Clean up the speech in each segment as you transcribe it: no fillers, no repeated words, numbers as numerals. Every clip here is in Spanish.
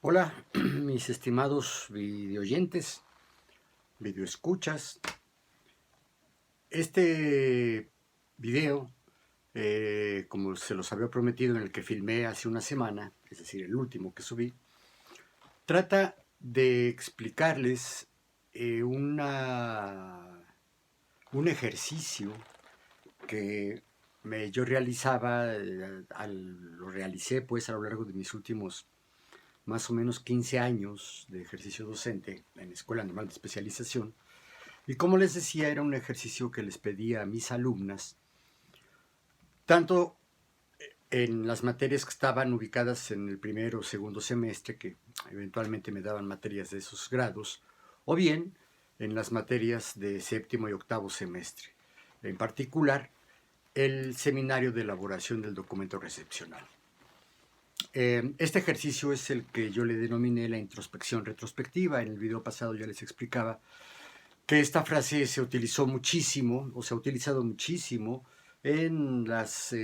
Hola, mis estimados videoyentes, videoescuchas. Este video, como se los había prometido en el que filmé hace una semana, es decir, el último que subí, trata de explicarles un ejercicio que yo realizaba, lo realicé pues a lo largo de mis últimos más o menos 15 años de ejercicio docente en Escuela Normal de Especialización. Y como les decía, era un ejercicio que les pedía a mis alumnas, tanto en las materias que estaban ubicadas en el primero o segundo semestre, que eventualmente me daban materias de esos grados, o bien en las materias de séptimo y octavo semestre. En particular, el seminario de elaboración del documento recepcional. Este ejercicio es el que yo le denominé la introspección retrospectiva. En el video pasado ya les explicaba que esta frase se utilizó muchísimo, o se ha utilizado muchísimo en las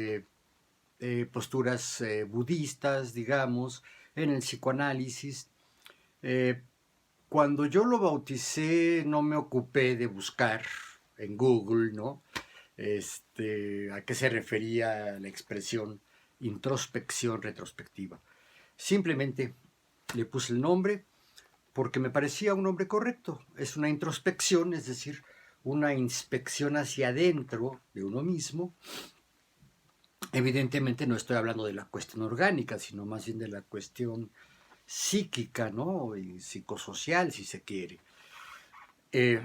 posturas budistas, digamos, en el psicoanálisis. Eh, Cuando yo lo bauticé no me ocupé de buscar en Google, ¿no? A qué se refería la expresión introspección retrospectiva. Simplemente le puse el nombre porque me parecía un nombre correcto. Es una introspección, es decir, una inspección hacia adentro de uno mismo. Evidentemente no estoy hablando de la cuestión orgánica, sino más bien de la cuestión psíquica, ¿no? Y psicosocial, si se quiere. Eh,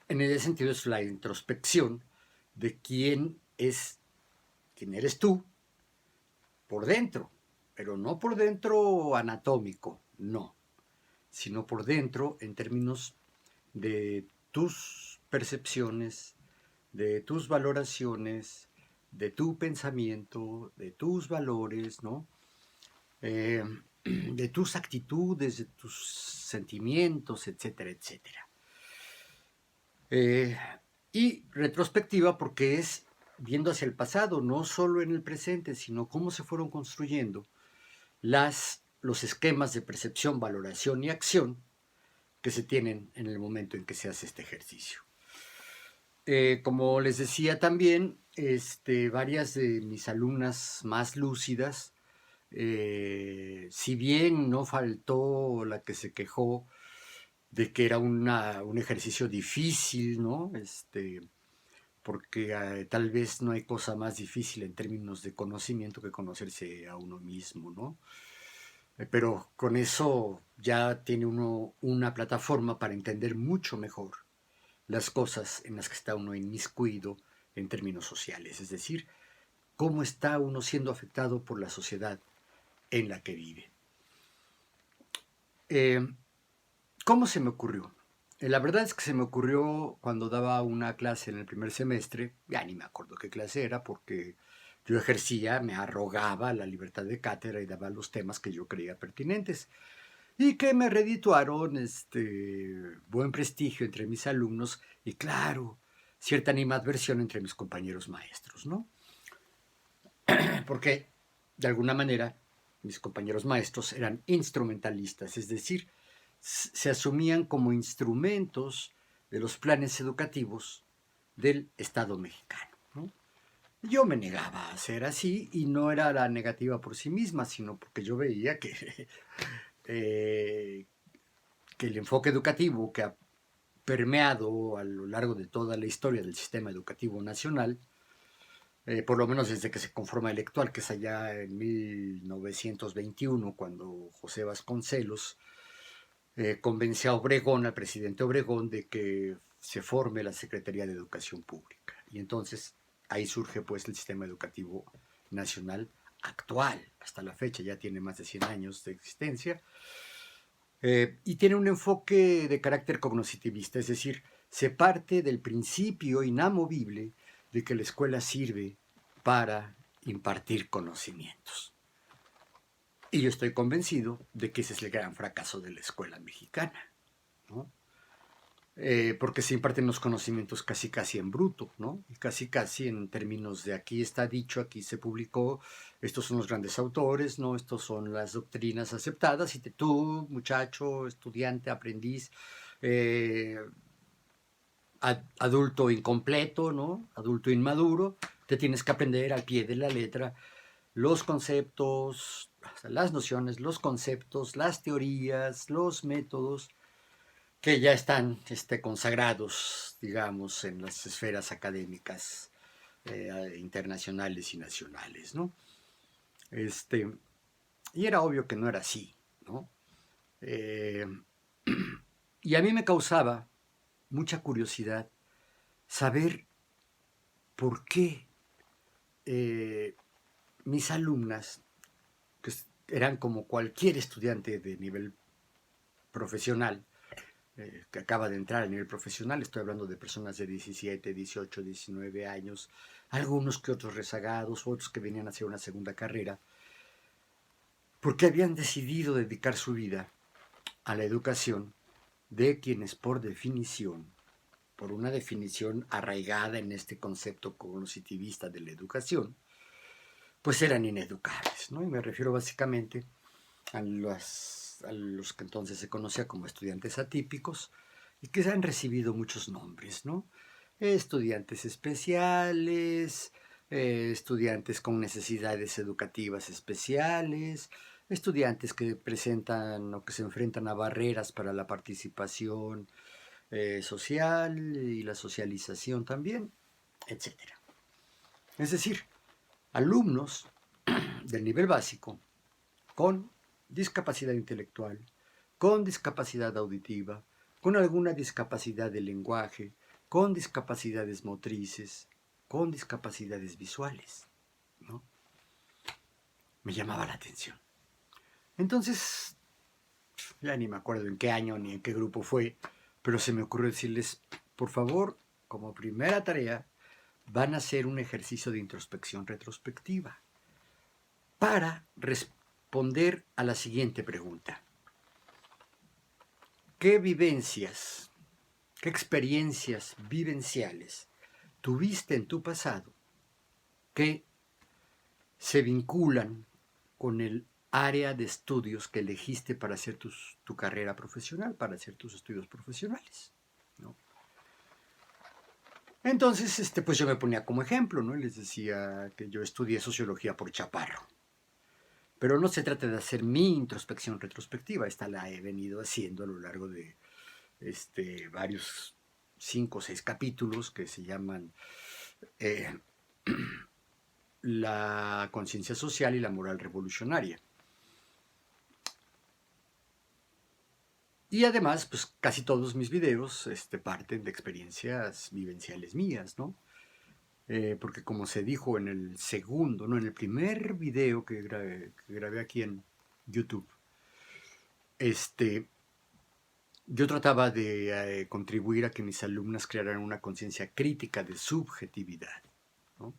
en ese sentido es la introspección de quién eres tú por dentro, pero no por dentro anatómico, no, sino por dentro en términos de tus percepciones, de tus valoraciones, de tu pensamiento, de tus valores, ¿no? Eh, de tus actitudes, de tus sentimientos, etcétera, etcétera. Eh, y retrospectiva porque es viendo hacia el pasado, no solo en el presente, sino cómo se fueron construyendo los esquemas de percepción, valoración y acción que se tienen en el momento en que se hace este ejercicio. Como les decía también, varias de mis alumnas más lúcidas, si bien no faltó la que se quejó de que era un ejercicio difícil, ¿no? Porque tal vez no hay cosa más difícil en términos de conocimiento que conocerse a uno mismo, ¿no? Pero con eso ya tiene uno una plataforma para entender mucho mejor las cosas en las que está uno inmiscuido en términos sociales, es decir, cómo está uno siendo afectado por la sociedad en la que vive. ¿Cómo se me ocurrió? La verdad es que se me ocurrió cuando daba una clase en el primer semestre, ya ni me acuerdo qué clase era, porque yo ejercía, me arrogaba la libertad de cátedra y daba los temas que yo creía pertinentes y que me redituaron buen prestigio entre mis alumnos y, claro, cierta animadversión entre mis compañeros maestros, ¿no? Porque, de alguna manera, mis compañeros maestros eran instrumentalistas, es decir, se asumían como instrumentos de los planes educativos del Estado mexicano, ¿no? Yo me negaba a ser así y no era la negativa por sí misma, sino porque yo veía eh, que el enfoque educativo que ha permeado a lo largo de toda la historia del sistema educativo nacional, por lo menos desde que se conforma el actual, que es allá en 1921, cuando José Vasconcelos convence a Obregón, al presidente Obregón, de que se forme la Secretaría de Educación Pública. Y entonces ahí surge pues el sistema educativo nacional actual, hasta la fecha, ya tiene más de 100 años de existencia, y tiene un enfoque de carácter cognitivista, es decir, se parte del principio inamovible de que la escuela sirve para impartir conocimientos. Y yo estoy convencido de que ese es el gran fracaso de la escuela mexicana, ¿no? porque se imparten los conocimientos casi en bruto, ¿no? Y casi en términos de aquí está dicho, aquí se publicó, estos son los grandes autores, ¿no? Estos son las doctrinas aceptadas, y tú, muchacho, estudiante, aprendiz, eh, adulto incompleto, ¿no? Adulto inmaduro, te tienes que aprender al pie de la letra los conceptos, las nociones, los conceptos, las teorías, los métodos que ya están consagrados, digamos, en las esferas académicas internacionales y nacionales, ¿no? Y era obvio que no era así, ¿no? Eh, y a mí me causaba mucha curiosidad saber por qué mis alumnas, que eran como cualquier estudiante de nivel profesional, que acaba de entrar a nivel profesional, estoy hablando de personas de 17, 18, 19 años, algunos que otros rezagados, otros que venían a hacer una segunda carrera, porque habían decidido dedicar su vida a la educación de quienes por definición, por una definición arraigada en este concepto cognitivista de la educación, pues eran ineducables, ¿no? Y me refiero básicamente a los que entonces se conocía como estudiantes atípicos y que han recibido muchos nombres, ¿no? Estudiantes especiales, estudiantes con necesidades educativas especiales, estudiantes que presentan o que se enfrentan a barreras para la participación social y la socialización también, etcétera. Es decir, alumnos del nivel básico con discapacidad intelectual, con discapacidad auditiva, con alguna discapacidad del lenguaje, con discapacidades motrices, con discapacidades visuales, ¿no? Me llamaba la atención. Entonces, ya ni me acuerdo en qué año ni en qué grupo fue, pero se me ocurrió decirles, por favor, como primera tarea, van a hacer un ejercicio de introspección retrospectiva para responder a la siguiente pregunta. ¿Qué vivencias, qué experiencias vivenciales tuviste en tu pasado que se vinculan con el área de estudios que elegiste para hacer tu carrera profesional, para hacer tus estudios profesionales, ¿no? Entonces, pues yo me ponía como ejemplo, ¿no? Y les decía que yo estudié sociología por Chaparro. Pero no se trata de hacer mi introspección retrospectiva, esta la he venido haciendo a lo largo de varios 5 o 6 capítulos que se llaman la conciencia social y la moral revolucionaria. Y además, pues casi todos mis videos parten de experiencias vivenciales mías, ¿no? Porque como se dijo en el segundo, no, en el primer video que grabé aquí en YouTube, yo trataba de contribuir a que mis alumnas crearan una conciencia crítica de subjetividad, ¿no?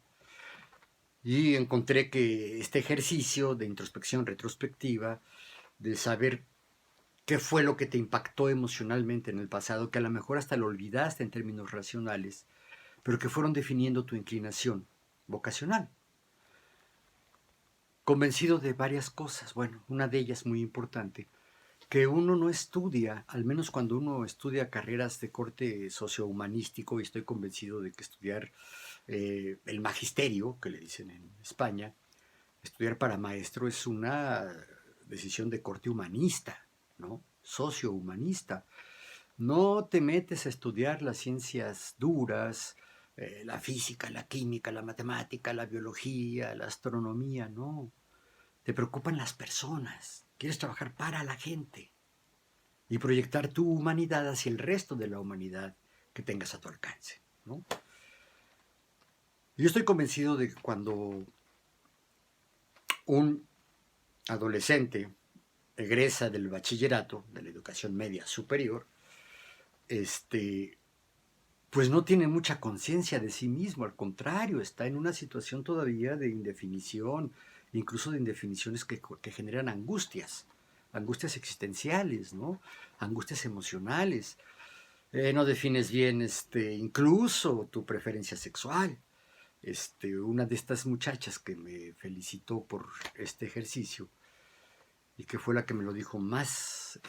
Y encontré que este ejercicio de introspección retrospectiva, de saber qué fue lo que te impactó emocionalmente en el pasado, que a lo mejor hasta lo olvidaste en términos racionales, pero que fueron definiendo tu inclinación vocacional. Convencido de varias cosas, bueno, una de ellas muy importante, que uno no estudia, al menos cuando uno estudia carreras de corte sociohumanístico, y estoy convencido de que estudiar el magisterio, que le dicen en España, estudiar para maestro es una decisión de corte humanista, ¿no? Sociohumanista. No te metes a estudiar las ciencias duras, la física, la química, la matemática, la biología, la astronomía, no. Te preocupan las personas. Quieres trabajar para la gente y proyectar tu humanidad hacia el resto de la humanidad que tengas a tu alcance, ¿no? Yo estoy convencido de que cuando un adolescente egresa del bachillerato, de la educación media superior, pues no tiene mucha conciencia de sí mismo, al contrario, está en una situación todavía de indefinición, incluso de indefiniciones que generan angustias existenciales, ¿no? Angustias emocionales. no defines bien incluso tu preferencia sexual. Una de estas muchachas que me felicitó por este ejercicio y que fue la que me lo dijo más,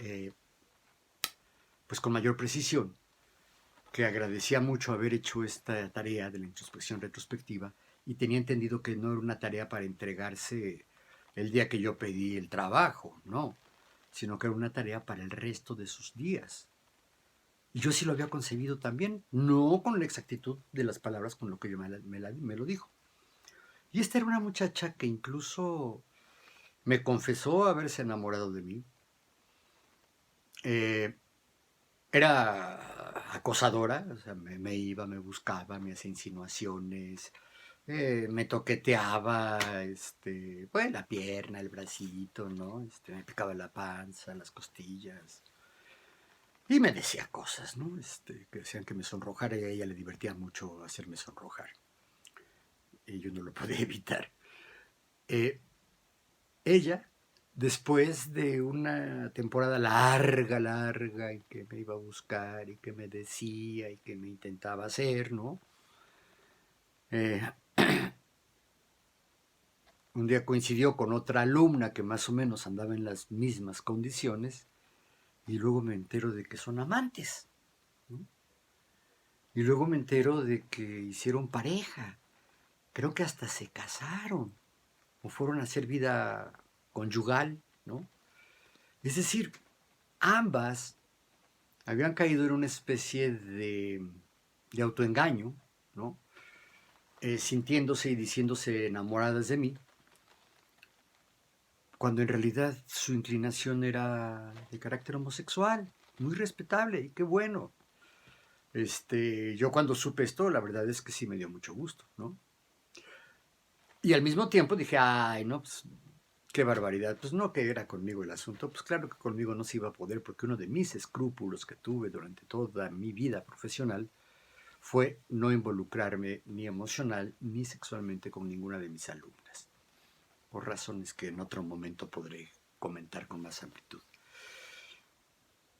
pues con mayor precisión, que agradecía mucho haber hecho esta tarea de la introspección retrospectiva y tenía entendido que no era una tarea para entregarse el día que yo pedí el trabajo, no, sino que era una tarea para el resto de sus días. Y yo sí lo había concebido también, no con la exactitud de las palabras con lo que yo me lo dijo. Y esta era una muchacha que incluso me confesó haberse enamorado de mí. Eh, Era acosadora, o sea, me iba, me buscaba, me hacía insinuaciones, me toqueteaba, pues la pierna, el bracito, ¿no? Me picaba la panza, las costillas. Y me decía cosas, ¿no? Que decían que me sonrojara y a ella le divertía mucho hacerme sonrojar. Y yo no lo podía evitar. Eh, Ella, después de una temporada larga, larga, en que me iba a buscar y que me decía y que me intentaba hacer, ¿no? Eh, un día coincidió con otra alumna que más o menos andaba en las mismas condiciones y luego me entero de que son amantes, ¿no? Y luego me entero de que hicieron pareja, creo que hasta se casaron o fueron a hacer vida conyugal, ¿no? Es decir, ambas habían caído en una especie de autoengaño, ¿no? Sintiéndose y diciéndose enamoradas de mí, cuando en realidad su inclinación era de carácter homosexual, muy respetable y qué bueno. Yo cuando supe esto, la verdad es que sí me dio mucho gusto, ¿no? Y al mismo tiempo dije, ay, no, pues qué barbaridad. Pues no que era conmigo el asunto, pues claro que conmigo no se iba a poder, porque uno de mis escrúpulos que tuve durante toda mi vida profesional fue no involucrarme ni emocional ni sexualmente con ninguna de mis alumnas, por razones que en otro momento podré comentar con más amplitud.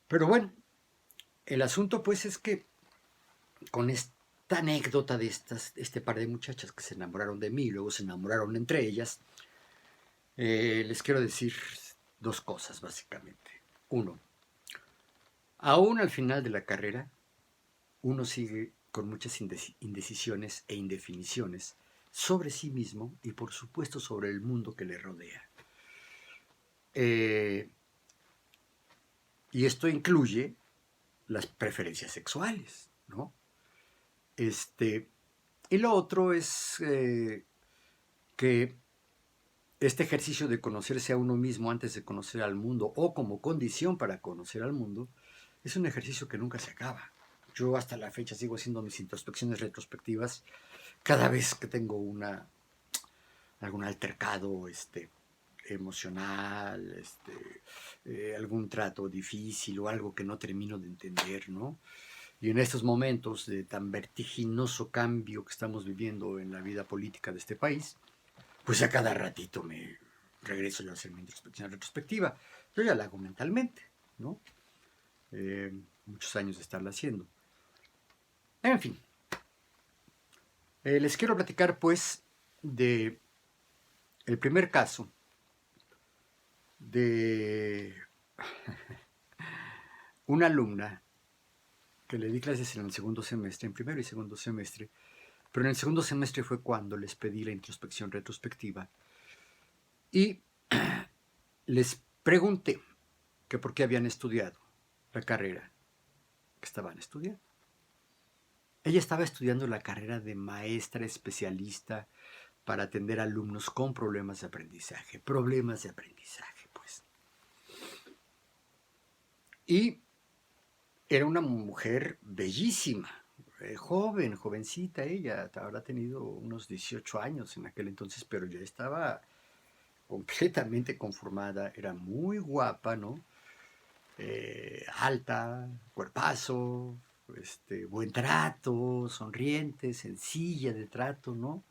Pero bueno, el asunto pues es que con esta anécdota de este par de muchachas que se enamoraron de mí y luego se enamoraron entre ellas, les quiero decir dos cosas básicamente. Uno, aún al final de la carrera, uno sigue con muchas indecisiones e indefiniciones sobre sí mismo y por supuesto sobre el mundo que le rodea. Y esto incluye las preferencias sexuales, ¿no? Y lo otro es que este ejercicio de conocerse a uno mismo antes de conocer al mundo o como condición para conocer al mundo es un ejercicio que nunca se acaba. Yo hasta la fecha sigo haciendo mis introspecciones retrospectivas cada vez que tengo algún altercado emocional, algún trato difícil o algo que no termino de entender, ¿no? Y en estos momentos de tan vertiginoso cambio que estamos viviendo en la vida política de este país, pues a cada ratito me regreso yo a hacer mi introspección retrospectiva. Yo ya la hago mentalmente, ¿no? Muchos años de estarla haciendo. En fin, les quiero platicar pues de el primer caso de una alumna que le di clases en el segundo semestre, en primero y segundo semestre, pero en el segundo semestre fue cuando les pedí la introspección retrospectiva y les pregunté que por qué habían estudiado la carrera que estaban estudiando. Ella estaba estudiando la carrera de maestra especialista para atender a alumnos con problemas de aprendizaje, pues. Y era una mujer bellísima, joven, jovencita ella, habrá tenido unos 18 años en aquel entonces, pero ya estaba completamente conformada, era muy guapa, ¿no? Alta, cuerpazo, buen trato, sonriente, sencilla de trato, ¿no?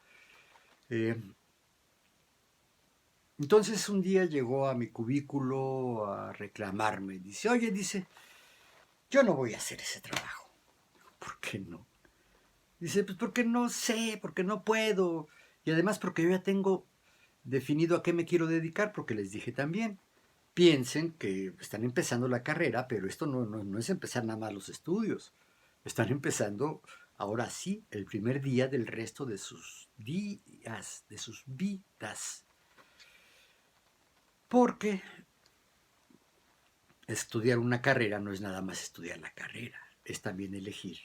Entonces un día llegó a mi cubículo a reclamarme, dice, oye, dice, yo no voy a hacer ese trabajo. ¿Por qué no? Dice, pues porque no sé, porque no puedo. Y además porque yo ya tengo definido a qué me quiero dedicar, porque les dije también, piensen que están empezando la carrera, pero esto no es empezar nada más los estudios. Están empezando, ahora sí, el primer día del resto de sus días, de sus vidas. Porque estudiar una carrera no es nada más estudiar la carrera, es también elegir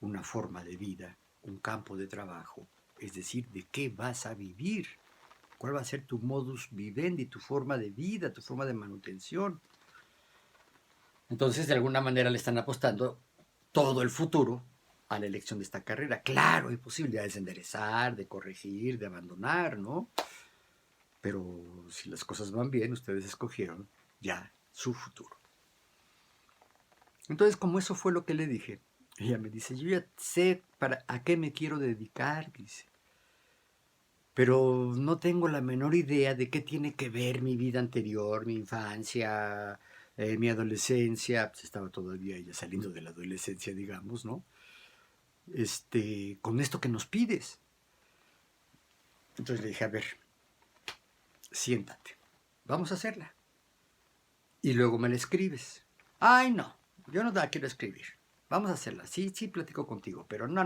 una forma de vida, un campo de trabajo, es decir, de qué vas a vivir, cuál va a ser tu modus vivendi, tu forma de vida, tu forma de manutención. Entonces, de alguna manera le están apostando todo el futuro a la elección de esta carrera. Claro, hay posibilidades de enderezar, de corregir, de abandonar, ¿no? Pero si las cosas van bien, ustedes escogieron ya su futuro. Entonces, como eso fue lo que le dije, ella me dice, yo ya sé a qué me quiero dedicar, dice, pero no tengo la menor idea de qué tiene que ver mi vida anterior, mi infancia, mi adolescencia, pues estaba todavía ella saliendo de la adolescencia, digamos, ¿no? Con esto que nos pides. Entonces le dije, a ver, siéntate, vamos a hacerla. Y luego me la escribes. Ay, no, yo no la quiero escribir. Vamos a hacerla. Sí, sí, platico contigo, pero no.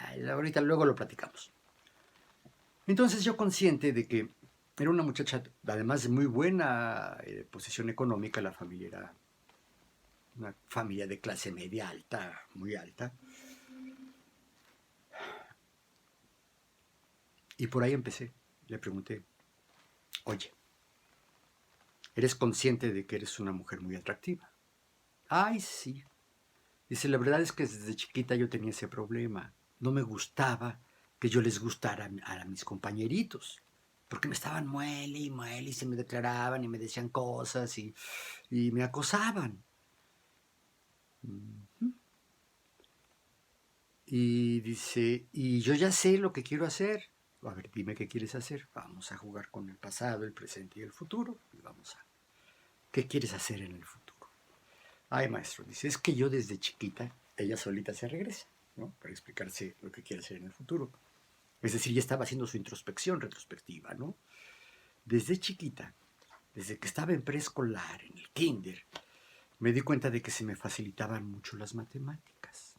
Ay, ahorita luego lo platicamos. Entonces yo consciente de que era una muchacha, además de muy buena posición económica, la familia era una familia de clase media alta, muy alta. Y por ahí empecé. Le pregunté, oye, ¿eres consciente de que eres una mujer muy atractiva? Ay, sí. Dice, la verdad es que desde chiquita yo tenía ese problema. No me gustaba que yo les gustara a mis compañeritos. Porque me estaban muele y se me declaraban y me decían cosas y me acosaban. Y dice, y yo ya sé lo que quiero hacer. A ver, dime qué quieres hacer. Vamos a jugar con el pasado, el presente y el futuro. Y vamos a... ¿Qué quieres hacer en el futuro? Ay, maestro, dice, es que yo desde chiquita, ella solita se regresa, ¿no? Para explicarse lo que quiere hacer en el futuro. Es decir, ya estaba haciendo su introspección retrospectiva, ¿no? Desde chiquita, desde que estaba en preescolar, en el kinder, me di cuenta de que se me facilitaban mucho las matemáticas.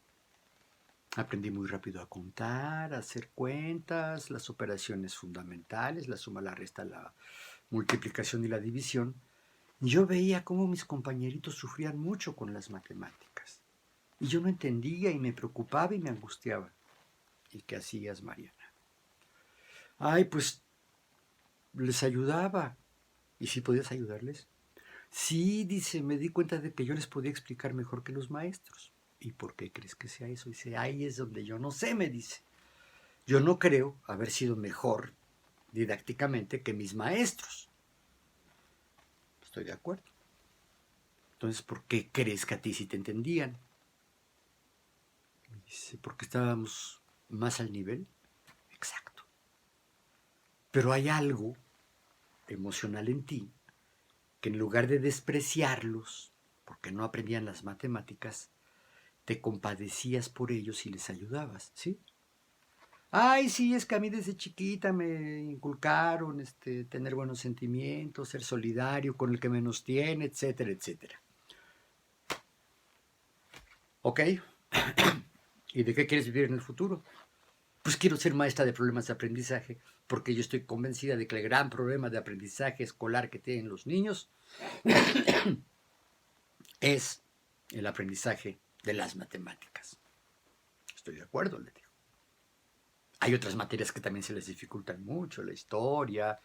Aprendí muy rápido a contar, a hacer cuentas, las operaciones fundamentales, la suma, la resta, la multiplicación y la división. Y yo veía cómo mis compañeritos sufrían mucho con las matemáticas. Y yo no entendía y me preocupaba y me angustiaba. ¿Y qué hacías, Mariana? Ay, pues les ayudaba. ¿Y si podías ayudarles? Sí, dice, me di cuenta de que yo les podía explicar mejor que los maestros. ¿Y por qué crees que sea eso? Dice, ahí es donde yo no sé, me dice. Yo no creo haber sido mejor didácticamente que mis maestros. Estoy de acuerdo. Entonces, ¿por qué crees que a ti sí te entendían? Me dice, porque estábamos más al nivel. Exacto. Pero hay algo emocional en ti que en lugar de despreciarlos, porque no aprendían las matemáticas, te compadecías por ellos y les ayudabas, ¿sí? Ay, sí, es que a mí desde chiquita me inculcaron tener buenos sentimientos, ser solidario con el que menos tiene, etcétera, etcétera. ¿Ok? ¿Y de qué quieres vivir en el futuro? Pues quiero ser maestra de problemas de aprendizaje, porque yo estoy convencida de que el gran problema de aprendizaje escolar que tienen los niños es el aprendizaje de las matemáticas. Estoy de acuerdo, le digo. Hay otras materias que también se les dificultan mucho, la historia,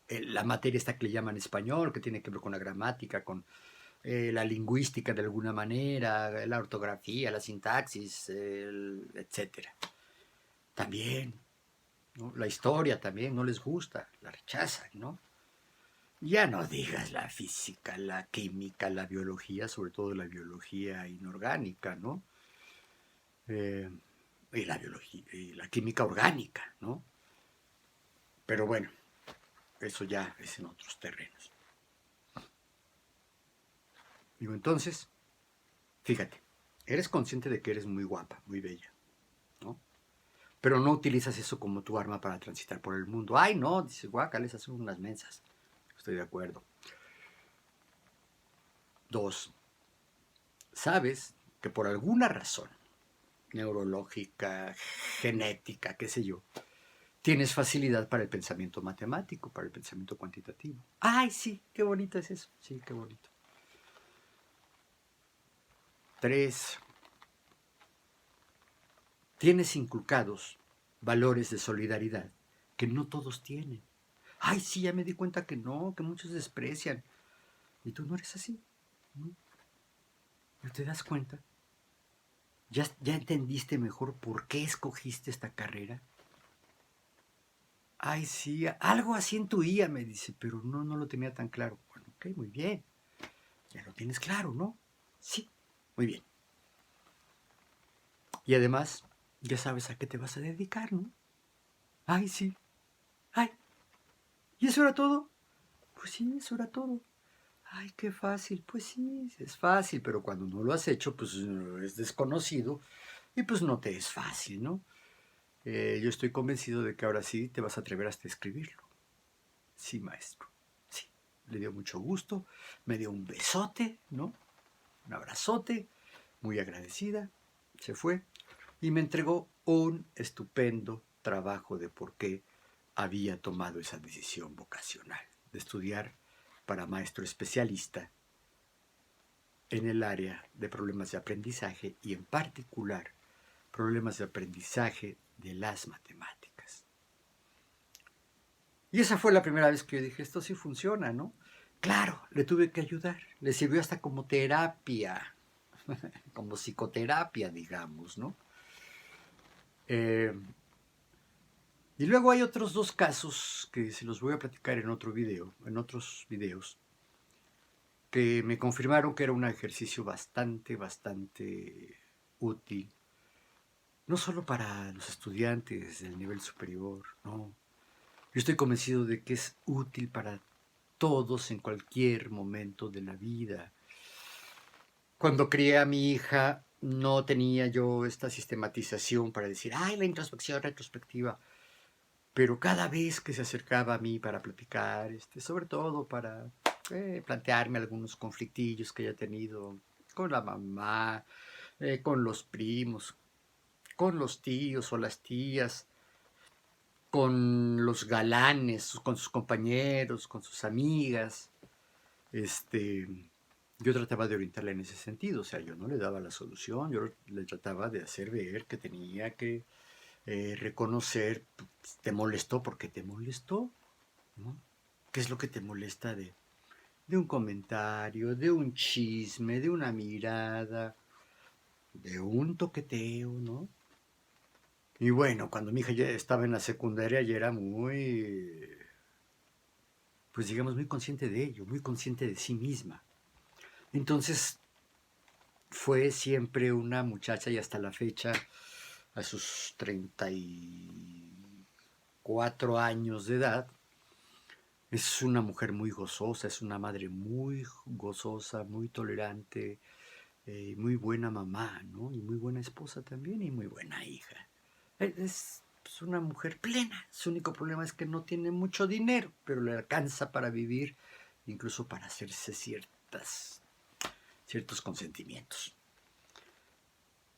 la materia esta que le llaman español, que tiene que ver con la gramática, con la lingüística de alguna manera, la ortografía, la sintaxis, etcétera. También, ¿no? La historia también no les gusta, la rechazan, ¿no? Ya no digas la física, la química, la biología, sobre todo la biología inorgánica, ¿no? Eh, y la biología, y la química orgánica, ¿no? Pero bueno, eso ya es en otros terrenos. Digo, entonces, fíjate, eres consciente de que eres muy guapa, muy bella, ¿no? Pero no utilizas eso como tu arma para transitar por el mundo. Ay, no, dices, guácala, esas son unas mensas. Estoy de acuerdo. 2, sabes que por alguna razón neurológica, genética, qué sé yo, tienes facilidad para el pensamiento matemático, para el pensamiento cuantitativo. Ay, sí, qué bonito es eso. Sí, qué bonito. 3, tienes inculcados valores de solidaridad que no todos tienen. Ay, sí, ya me di cuenta que no, que muchos desprecian. Y tú no eres así, ¿no? ¿No te das cuenta? ¿Ya entendiste mejor por qué escogiste esta carrera? Ay, sí, algo así intuía, me dice, pero no lo tenía tan claro. Bueno, ok, muy bien. Ya lo tienes claro, ¿no? Sí, muy bien. Y además, ya sabes a qué te vas a dedicar, ¿no? Ay, sí. Ay, ¿y eso era todo? Pues sí, eso era todo. Ay, qué fácil. Pues sí, es fácil, pero cuando no lo has hecho, pues es desconocido y pues no te es fácil, ¿no? Yo estoy convencido de que ahora sí te vas a atrever hasta a escribirlo. Sí, maestro. Sí. Le dio mucho gusto, me dio un besote, ¿no? Un abrazote, muy agradecida, se fue y me entregó un estupendo trabajo de por qué había tomado esa decisión vocacional de estudiar para maestro especialista en el área de problemas de aprendizaje y en particular problemas de aprendizaje de las matemáticas. Y esa fue la primera vez que yo dije, esto sí funciona, ¿no? Claro, le tuve que ayudar, le sirvió hasta como terapia, como psicoterapia, digamos, ¿no? Y luego hay otros 2 casos que se los voy a platicar en otro video, en otros videos, que me confirmaron que era un ejercicio bastante útil, no solo para los estudiantes del nivel superior, no. Yo estoy convencido de que es útil para todos en cualquier momento de la vida. Cuando crié a mi hija, no tenía yo esta sistematización para decir, ay, la introspección retrospectiva. Pero cada vez que se acercaba a mí para platicar, sobre todo para plantearme algunos conflictillos que haya tenido con la mamá, con los primos, con los tíos o las tías, con los galanes, con sus compañeros, con sus amigas, yo trataba de orientarla en ese sentido, o sea, yo no le daba la solución, yo le trataba de hacer ver que tenía que reconocer, pues, te molestó porque te molestó, ¿no? ¿Qué es lo que te molesta de un comentario, de un chisme, de una mirada, de un toqueteo, ¿no? Y bueno, cuando mi hija ya estaba en la secundaria ya era muy, pues digamos, muy consciente de ello, muy consciente de sí misma. Entonces fue siempre una muchacha y hasta la fecha, a sus 34 años de edad, es una mujer muy gozosa, es una madre muy gozosa, muy tolerante, muy buena mamá, ¿no? Y muy buena esposa también y muy buena hija. Es pues, una mujer plena. Su único problema es que no tiene mucho dinero, pero le alcanza para vivir, incluso para hacerse ciertos consentimientos.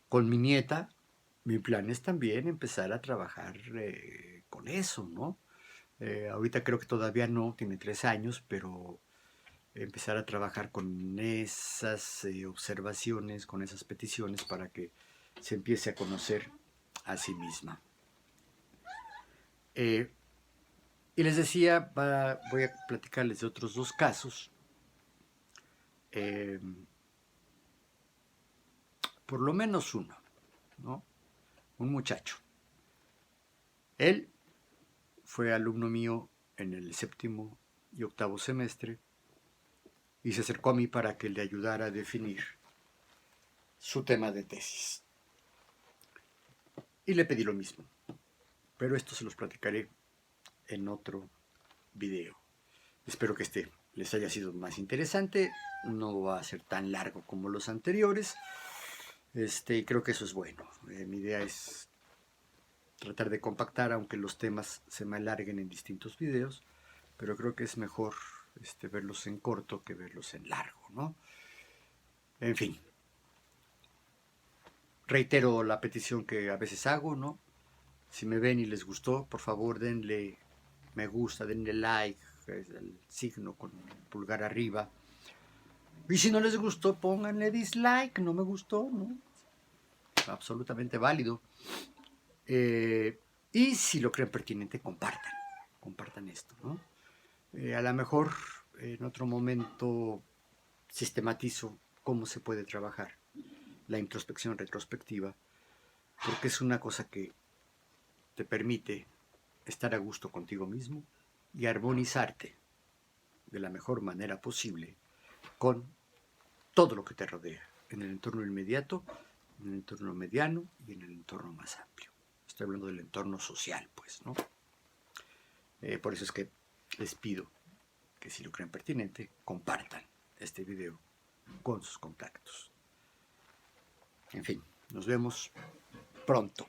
Con mi nieta, mi plan es también empezar a trabajar con eso, ¿no? Ahorita creo que todavía no, tiene 3 años, pero empezar a trabajar con esas observaciones, con esas peticiones para que se empiece a conocer a sí misma. Y les decía, voy a platicarles de otros 2 casos. Por lo menos uno, ¿no? Un muchacho. Él fue alumno mío en el 7º y 8º semestre y se acercó a mí para que le ayudara a definir su tema de tesis. Y le pedí lo mismo, pero esto se los platicaré en otro video. Espero que esté les haya sido más interesante. No va a ser tan largo como los anteriores. Creo que eso es bueno. Mi idea es tratar de compactar, aunque los temas se me alarguen en distintos videos, pero creo que es mejor verlos en corto que verlos en largo, ¿no? En fin, reitero la petición que a veces hago, ¿no? Si me ven y les gustó, por favor denle me gusta, denle like, el signo con el pulgar arriba. Y si no les gustó, pónganle dislike, no me gustó, ¿no? Absolutamente válido. Y si lo creen pertinente, compartan esto, ¿no? A lo mejor en otro momento sistematizo cómo se puede trabajar la introspección retrospectiva, porque es una cosa que te permite estar a gusto contigo mismo y armonizarte de la mejor manera posible con todo lo que te rodea, en el entorno inmediato, en el entorno mediano y en el entorno más amplio. Estoy hablando del entorno social, pues, ¿no? Por eso es que les pido que si lo creen pertinente, compartan este video con sus contactos. En fin, nos vemos pronto.